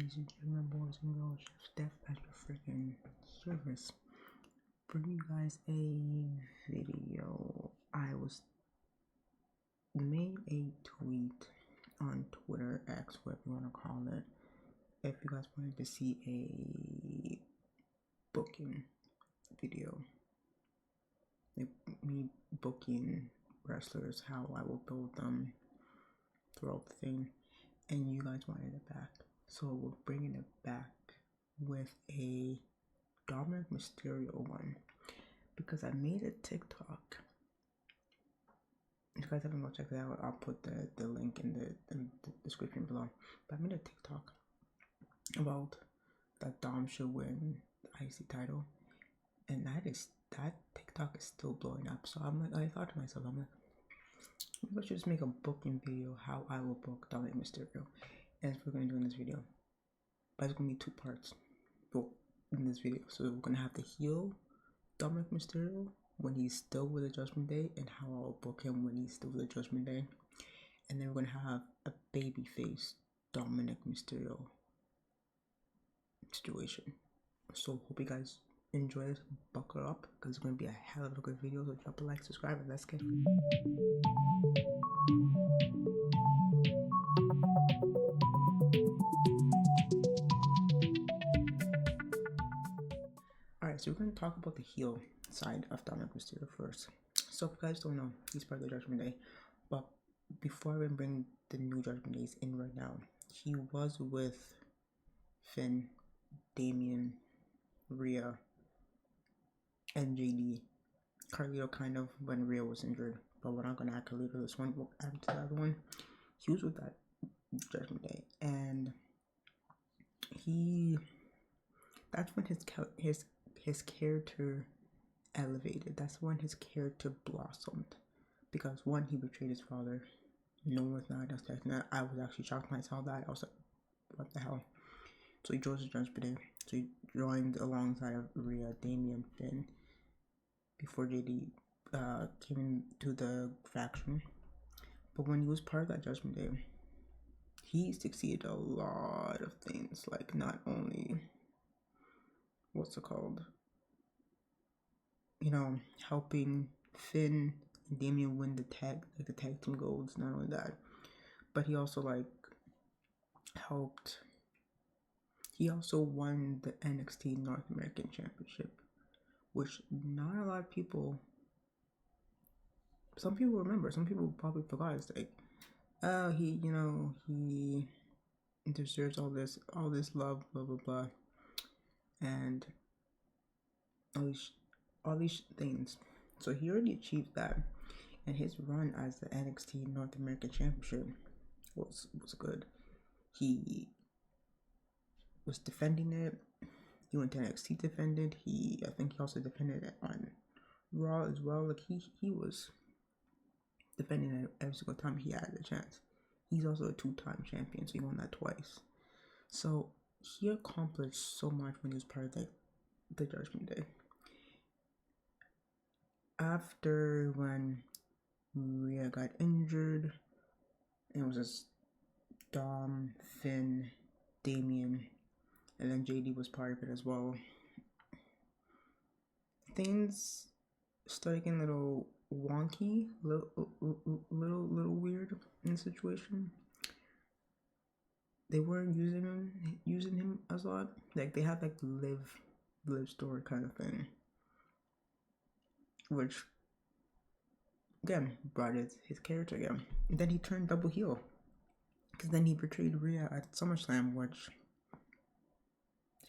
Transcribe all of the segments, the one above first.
ladies and gentlemen, boys and girls, Steph at your freaking service. Bring you guys a video. I made a tweet on Twitter, X, whatever you want to call it. If you guys wanted to see a booking video, like me booking wrestlers, how I will build them throughout the thing, and you guys wanted it back. So we're bringing it back with a Dominik Mysterio one because I made a TikTok. If you guys haven't go check that out, I'll put the link in the description below. But I made a TikTok about that Dom should win the IC title, and that TikTok is still blowing up. So I thought to myself, maybe I should just make a booking video how I will book Dominik Mysterio. And that's what we're gonna do in this video. But it's gonna be two parts in this video. So we're gonna have the heel Dominik Mysterio when he's still with the Judgment Day, and how I'll book him when he's still with the Judgment Day. And then we're gonna have a babyface Dominik Mysterio situation. So hope you guys enjoy this. Buckle up because it's gonna be a hell of a good video. So drop a like, subscribe, and let's get it. Alright, so we're going to talk about the heel side of Dominik Mysterio first. So if you guys don't know, he's part of the Judgment Day. But before I bring the new Judgment Days in right now, he was with Finn, Damian, Rhea, and JD. Carlito kind of when Rhea was injured. But we're not going to add Carlito this one. We'll add to the other one. He was with that Judgment Day. And that's when his character elevated. That's when his character blossomed. Because one, he betrayed his father. No one was not expecting that. I was actually shocked when I saw that. I was like, what the hell? So he joins the Judgment Day. So he joined alongside of Rhea, Damian, Finn, before JD came into the faction. But when he was part of that Judgment Day, he succeeded a lot of things. Like, not only, what's it called? You know, helping Finn and Damian win the tag team golds. Not only that, but he also helped. He also won the NXT North American Championship, which not a lot of people. Some people remember. Some people probably forgot. It's like, oh, he deserves all this love, blah blah blah, and all these things. So he already achieved that, and his run as the NXT North American Championship was good. He was defending it. He went to NXT defended. I think he also defended it on Raw as well. Like he was defending it every single time he had a chance. He's also a 2-time champion, so he won that twice. So he accomplished so much when he was part of the Judgment Day. After when Rhea got injured, it was just Dom, Finn, Damian, and then JD was part of it as well. Things started getting a little wonky, little weird in the situation. They weren't using him as a lot. Like they had live story kind of thing, which again brought his character again. And then he turned double heel because then he betrayed Rhea at SummerSlam, which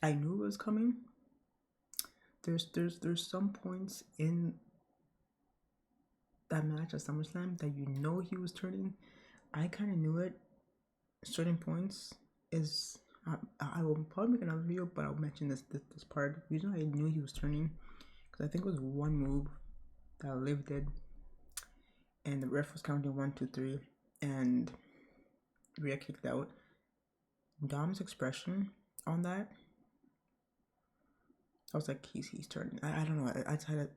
I knew was coming. There's some points in that match at SummerSlam that you know he was turning. I kind of knew it. Certain points is I will probably make another video, but I'll mention this part. The reason I knew he was turning because I think it was one move that Liv did, and the ref was counting 1, 2, 3, and Rhea kicked out. Dom's expression on that, I was like, he's turning. I don't know. I had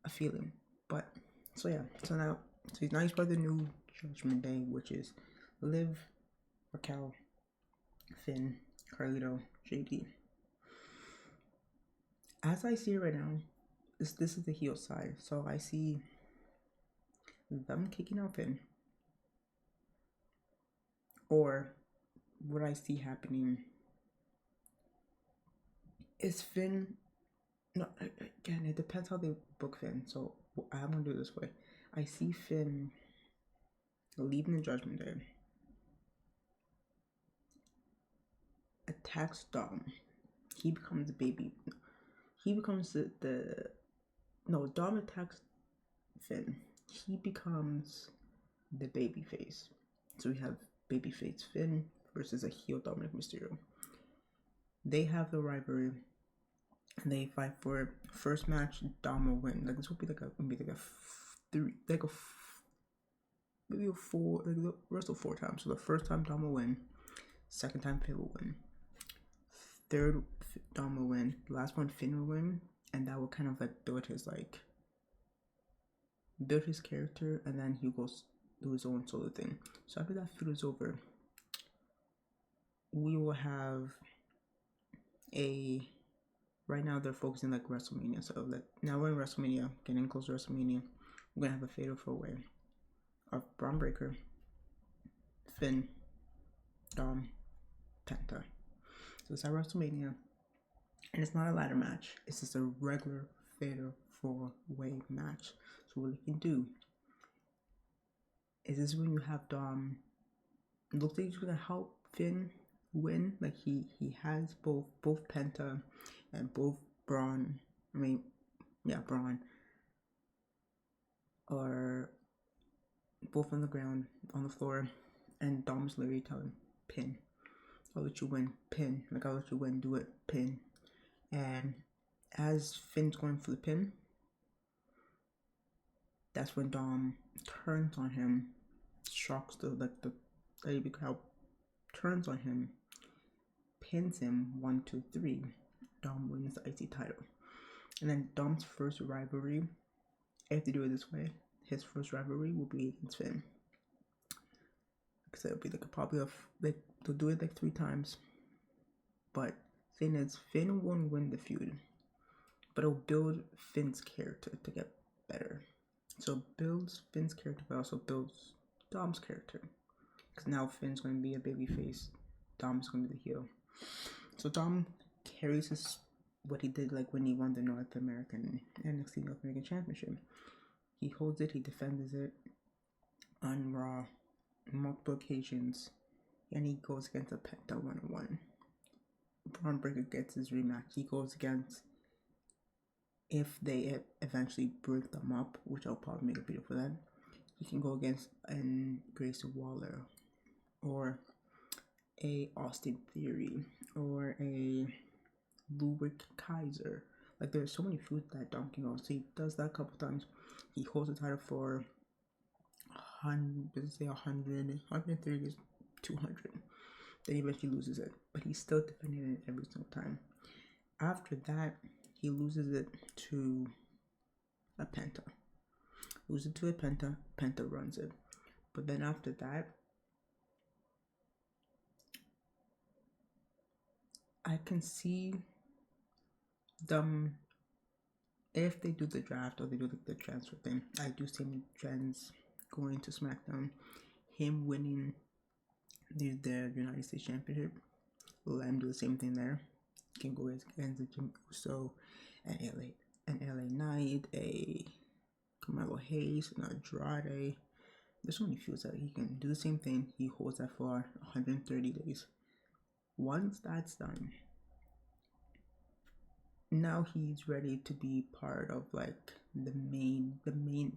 a feeling, but so yeah. So now he's part of the new Judgment Day, which is Liv, Raquel, Finn, Carlito, JD. As I see it right now, this is the heel side. So I see them kicking out Finn. Or what I see happening is Finn. No, again, it depends how they book Finn. So I'm gonna do it this way. I see Finn leaving the Judgment Day, attacks Dom. He becomes the baby. He becomes no, Dom attacks Finn. He becomes the baby face. So we have babyface Finn versus a heel Dominik Mysterio. They have the rivalry, and they fight for it. First match, Dom will win. Like this will be like a maybe a 4, like the rest of 4 times. So the first time Dom will win, second time Finn will win, third Dom will win, last one Finn will win, and that will kind of like build his character, and then he goes do his own solo thing. So after that feud is over, we will have right now they're focusing like WrestleMania. So like now we're in WrestleMania, getting close to WrestleMania. We're gonna have a fatal 4-way of Braun Breaker, Finn, Dom, Penta. So it's at WrestleMania, and it's not a ladder match. It's just a regular fatal 4-way match. So what you can do is this when you have Dom. It looks like he's gonna help Finn win. Like he has both Penta and both Braun. Braun are both on the ground on the floor, and Dom's literally telling pin. I'll let you win, pin. Like I'll let you win, do it, pin. And as Finn's going for the pin, that's when Dom turns on him, shocks the crowd, turns on him, pins him 1, 2, 3. Dom wins the IC title. And then Dom's first rivalry, I have to do it this way. His first rivalry will be against Finn. Because it'll be they'll do it 3 times. But Finn won't win the feud, but it'll build Finn's character to get better. So it builds Finn's character, but also builds Dom's character. Because now Finn's going to be a babyface, Dom's going to be the heel. So Dom carries what he did like when he won the North American Championship. He holds it, he defends it on Raw multiple occasions, and he goes against a Penta 1-on-1. Braun Breaker gets his rematch. He goes against, if they eventually break them up, which I'll probably make a video for that, he can go against an Grayson Waller, or a Austin Theory, or a Ludwig Kaiser. Like there's so many feuds that Dom can go. So he does that a couple times. He holds the title for 130 to 200. Then he eventually loses it, but he's still defending it every single time. After that, he loses it to a Penta. Penta runs it. But then after that, I can see them, if they do the draft or they do the transfer thing, I do see him going to SmackDown, him winning the United States Championship. Let him do the same thing there. He can go against Jim Uso, an LA Knight, a Carmelo Hayes, an Andrade. There's so many feuds that he can do the same thing. He holds that for 130 days. Once that's done, now he's ready to be part of like the main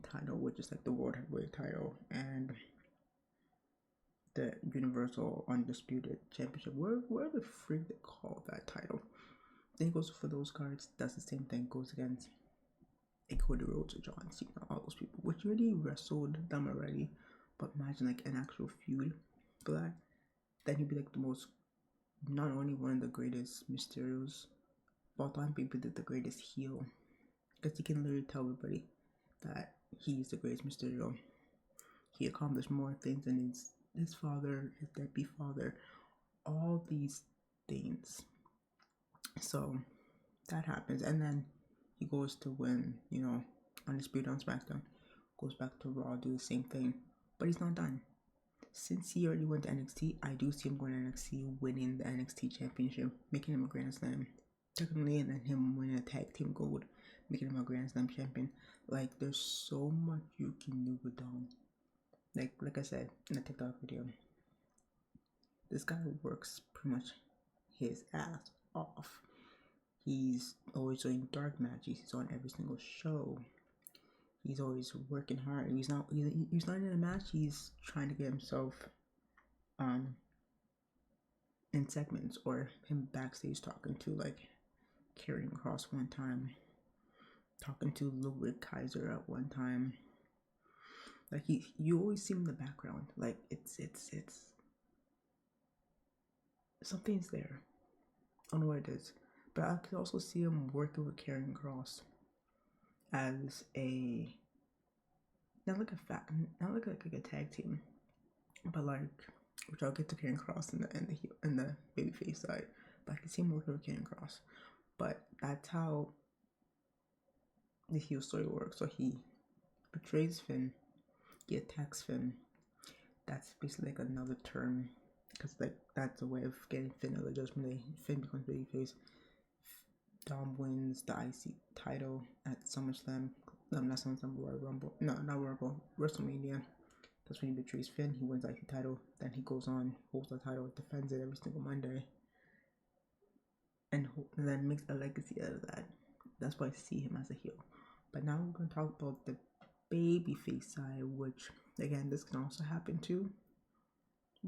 title, which is like the World Heavyweight title and the Universal Undisputed Championship. Where the freak they call that title? Then he goes for those cards. That's the same thing. Goes against a Cody Rhodes or John Cena, all those people, which already wrestled them already. But imagine like an actual feud for that. Then he'd be like the most, not only one of the greatest Mysterios of all time, but he'd be the greatest heel. Because he can literally tell everybody that he's the greatest Mysterio. He accomplished more things than his his father, his deadbeat father, all these things. So that happens, and then he goes to win, Undisputed on SmackDown, goes back to Raw, do the same thing, but he's not done. Since he already went to NXT, I do see him going to NXT, winning the NXT Championship, making him a Grand Slam, technically, and then him winning a Tag Team Gold, making him a Grand Slam champion. Like, there's so much you can do with Dom. Like I said in the TikTok video, this guy works pretty much his ass off. He's always doing dark matches. He's on every single show. He's always working hard. He's not in a match. He's trying to get himself in segments, or him backstage talking to like Karrion Kross one time, talking to Ludwig Kaiser at one time. Like you always see him in the background. Like it's something's there. I don't know what it is, but I could also see him working with Karrion Kross as a not like a tag team, but like, which I'll get to Karrion Kross in the babyface side. But I can see him working with Karrion Kross. But that's how the heel story works. So he betrays Finn, he attacks Finn. That's basically like another term, because like that's a way of getting Finn out of the Judgment Day. Finn becomes babyface. Dom wins the IC title at SummerSlam. No, not SummerSlam, Royal Rumble. No, not Royal Rumble. WrestleMania. That's when he betrays Finn. He wins the IC title. Then he goes on, holds the title, defends it every single Monday, and then makes a legacy out of that. That's why I see him as a heel. But now we're going to talk about the babyface side, which again, this can also happen too.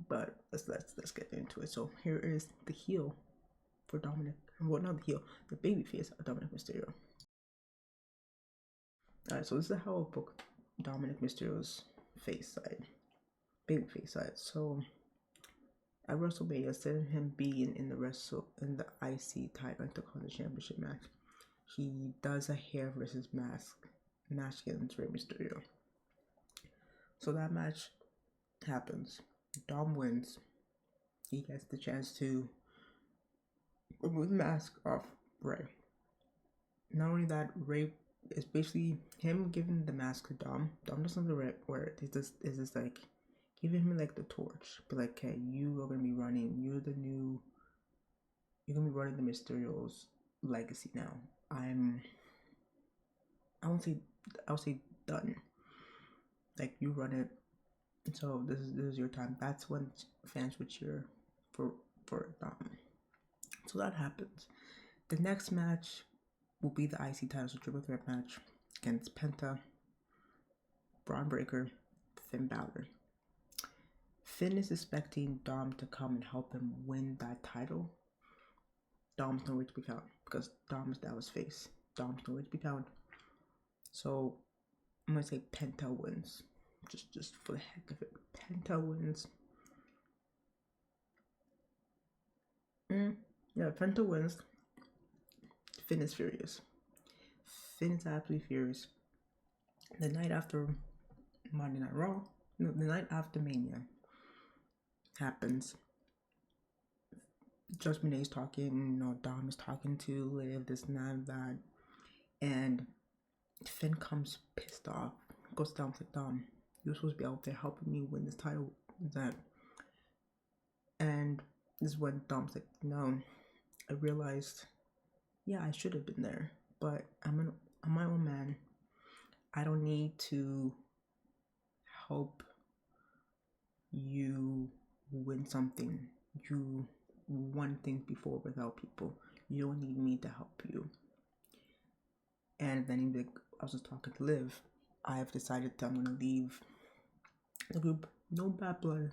But let's get into it. So here is the heel for Dominik. Well, not the heel, the babyface of Dominik Mysterio. Alright, so this is how I book Dominik Mysterio's face side, babyface side. So at WrestleMania, instead of him being in the IC title Intercontinental Championship match, he does a hair versus mask match against Rey Mysterio. So that match happens. Dom wins. He gets the chance to remove the mask off Rey. Not only that, Rey is basically him giving the mask to Dom. Dom doesn't wear it. It's just like giving him like the torch. Be like, okay, you are gonna be running. You're gonna be running the Mysterio's legacy now. I'll say done. Like, you run it. So this is your time. That's when fans would cheer for Dom. So that happens. The next match will be the IC titles, a triple threat match against Penta, Braun Breaker, Finn Balor. Finn is expecting Dom to come and help him win that title. Dom's nowhere to be found, because Dom is Dallas' face. Dom's nowhere to be found. So I'm gonna say Penta wins. Just for the heck of it. Penta wins. Yeah, Penta wins. Finn is furious. Finn is absolutely furious. The night after Monday Night Raw, no, the night after Mania happens, Judgment Day is talking, Dom is talking to Liv, this and that, and Finn comes pissed off, goes down to Dom, you're supposed to be out there helping me win this title, that. And this is when Dom's like, no, I realized, yeah, I should have been there, but I'm my own man. I don't need to help you win something. You won things before without people. You don't need me to help you. And then he's like, I was just talking to Liv. I have decided that I'm going to leave the group. No bad blood.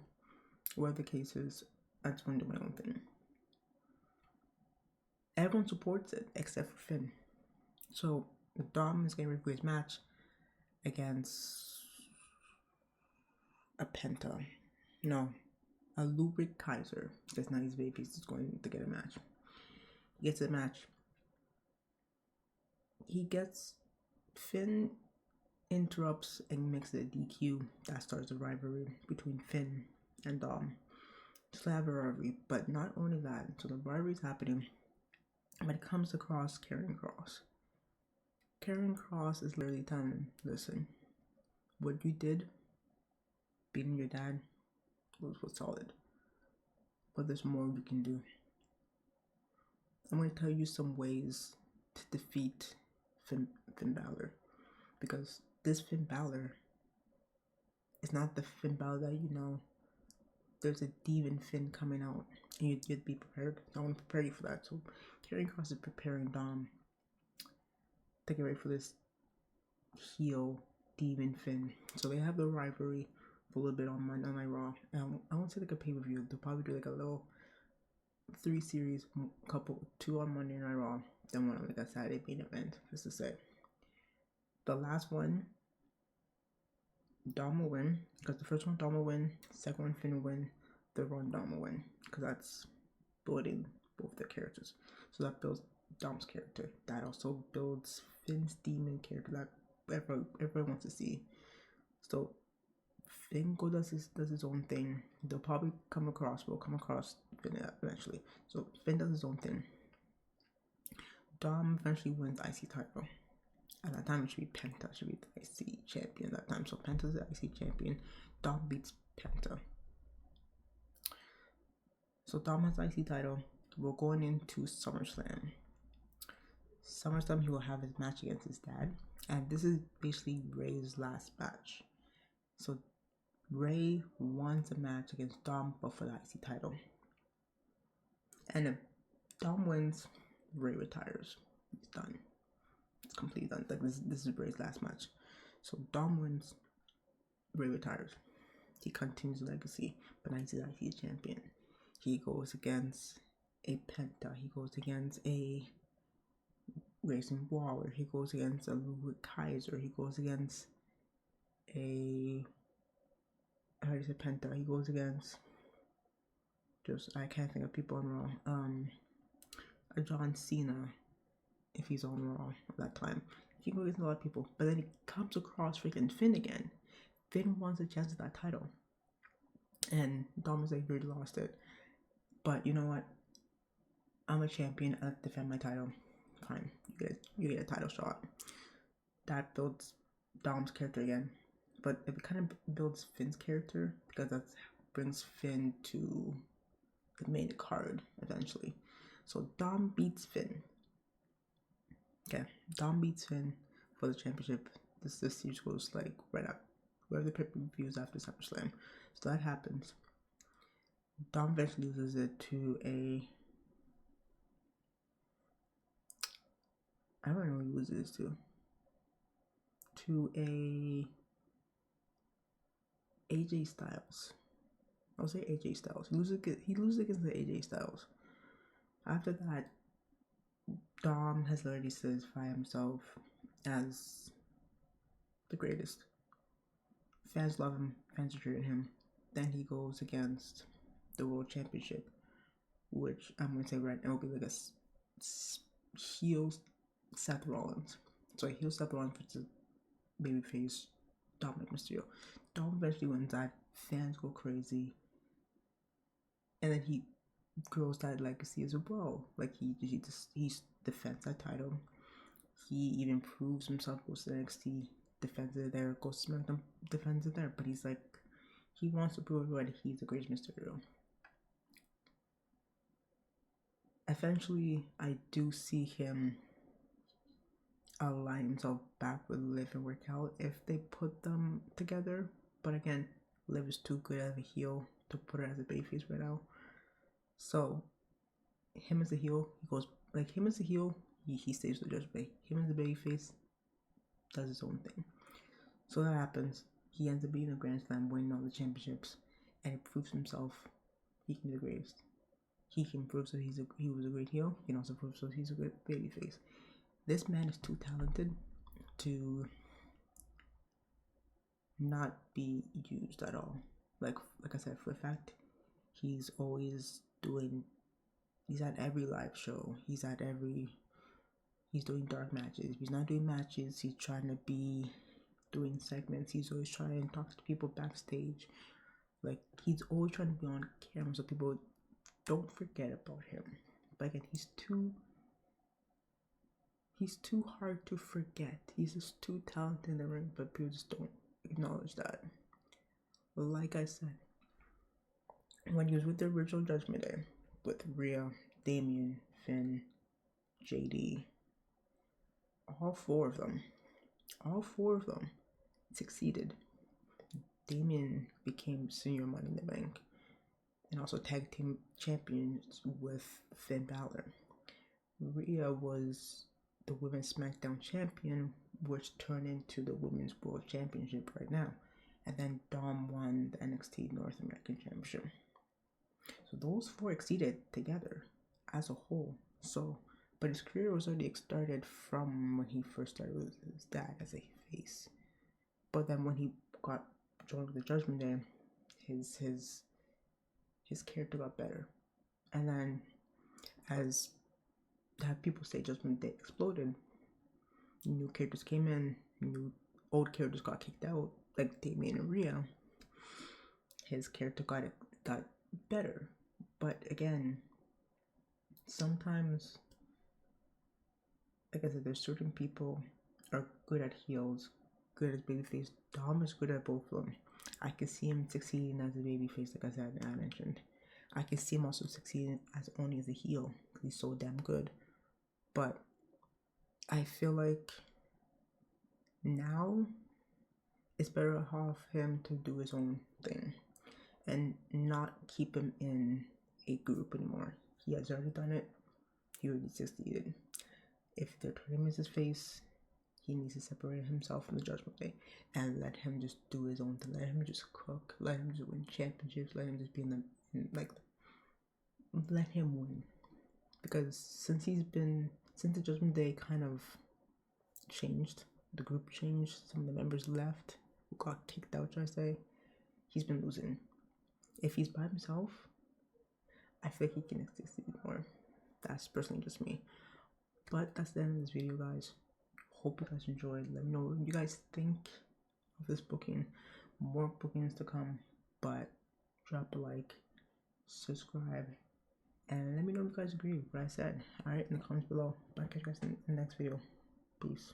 Whatever the case is, I just want to do my own thing. Everyone supports it except for Finn. So Dom is getting ready for his match against a Penta. No, a Ludwig Kaiser. Because now his baby is going to get a match. He gets a match. Finn interrupts and makes it a DQ. That starts a rivalry between Finn and just have a rivalry. But not only that, so the rivalry is happening when it comes across Karrion Kross. Karrion Kross is literally telling him, listen, what you did, beating your dad, was solid. But there's more we can do. I'm going to tell you some ways to defeat Finn Balor. Because this Finn Balor is not the Finn Balor that you know. There's a demon Finn coming out. And you'd be prepared. I want to prepare you for that. So Karrion Kross is preparing Dom to get ready for this heel demon Finn. So they have the rivalry for a little bit on Monday Night Raw. And I want to say like a pay-per-view. They'll probably do like a little 3 series, couple 2 on Monday Night Raw, then 1 on like a Saturday main event, just to say. The last one, Dom will win, because the first one Dom will win, second one Finn will win, third one Dom will win, because that's building both their characters. So that builds Dom's character. That also builds Finn's demon character that everyone wants to see. So Finn does his own thing. We'll come across Finn eventually. So Finn does his own thing. Dom eventually wins the IC title. At that time, it should be Penta. Should be the IC champion at that time. So Penta's the IC champion. Dom beats Penta. So Dom has the IC title. We're going into SummerSlam. SummerSlam, he will have his match against his dad. And this is basically Ray's last match. So Ray wants a match against Dom, but for the IC title. And if Dom wins, Ray retires. It's done. It's completely done. Like this is Ray's last match. So Dom wins, Ray retires. He continues the legacy, but now he's the IC champion. He goes against a Penta. He goes against a Grayson Waller. He goes against a Ludwig Kaiser. He goes against a Penta. He goes against I can't think of people on Raw. A John Cena, if he's on Raw at that time. He goes against a lot of people, but then he comes across freaking Finn again. Finn wants a chance at that title, and Dom is like, you already lost it. But you know what? I'm a champion. I defend my title. Fine, you get a title shot. That builds Dom's character again, but it kind of builds Finn's character because that brings Finn to the main card eventually. So Dom beats Finn. Okay, Dom beats Finn for the championship. This series goes like right up where the pay-per-views after SummerSlam. So that happens. Dom eventually loses it to a I don't know who he loses to a AJ Styles. I'll say AJ Styles. He loses against the AJ Styles. After that, Dom has already solidified himself as the greatest. Fans love him. Fans are cheering him. Then he goes against the World Championship, which I'm going to say right now will be like a heel Seth Rollins. So a heel Seth Rollins versus babyface Dominik Mysterio. Dom eventually wins that. Fans go crazy. And then he grows that legacy as well. Like he defends that title. He even proves himself, goes to NXT, defends it there, goes to SmackDown, defends it there. But he's like, he wants to prove that he's the greatest Mysterio. Eventually, I do see him align himself back with Liv and Raquel if they put them together. But again, Liv is too good as a heel to put her as a babyface right now. So, him as a heel, he stays with the Judgment Day. Him as a babyface does his own thing. So that happens. He ends up being a Grand Slam, winning all the championships, and he proves himself he can be the greatest. He can prove that he was a great heel. He can also prove that he's a great babyface. This man is too talented to not be used at all. Like I said, for a fact, he's at every live show. He's doing dark matches. He's not doing matches. He's trying to be doing segments. He's always trying to talk to people backstage. Like, he's always trying to be on camera so people don't forget about him. But again, he's too hard to forget. He's just too talented in the ring, but people just don't acknowledge that. Like I said, when he was with the original Judgment Day, with Rhea, Damien, Finn, JD, all four of them succeeded. Damien became senior Money in the Bank and also tag team champions with Finn Balor. Rhea was the Women's SmackDown champion, which turned into the Women's World Championship right now. And then Dom won the NXT North American Championship. So those four exceeded together as a whole. So, but his career was already started from when he first started with his dad as a face. But then when he got joined the Judgment Day, his character got better. And then as people say Judgment Day exploded, new characters came in, new old characters got kicked out, like Damien and Rhea. His character got better. But again, sometimes, like I said, there's certain people are good at heels, good as babyface. Dom is good at both of them. I can see him succeeding as a babyface, like I said, and I mentioned. I can see him also succeeding as only as a heel because he's so damn good. But I feel like now it's better off him to do his own thing and not keep him in a group anymore. He has already done it. He already succeeded. If they're turning him as his face, he needs to separate himself from the Judgment Day and let him just do his own thing. Let him just cook. Let him just win championships. Let him just be let him win. Because since the Judgment Day kind of changed, the group changed, some of the members left, who got kicked out, should I say, he's been losing. If he's by himself, I feel like he can succeed more. That's personally just me. But that's the end of this video, guys. Hope you guys enjoyed. Let me know what you guys think of this booking. More bookings to come, but drop a like, subscribe, and let me know if you guys agree with what I said. Alright, in the comments below. Bye, catch you guys in the next video. Peace.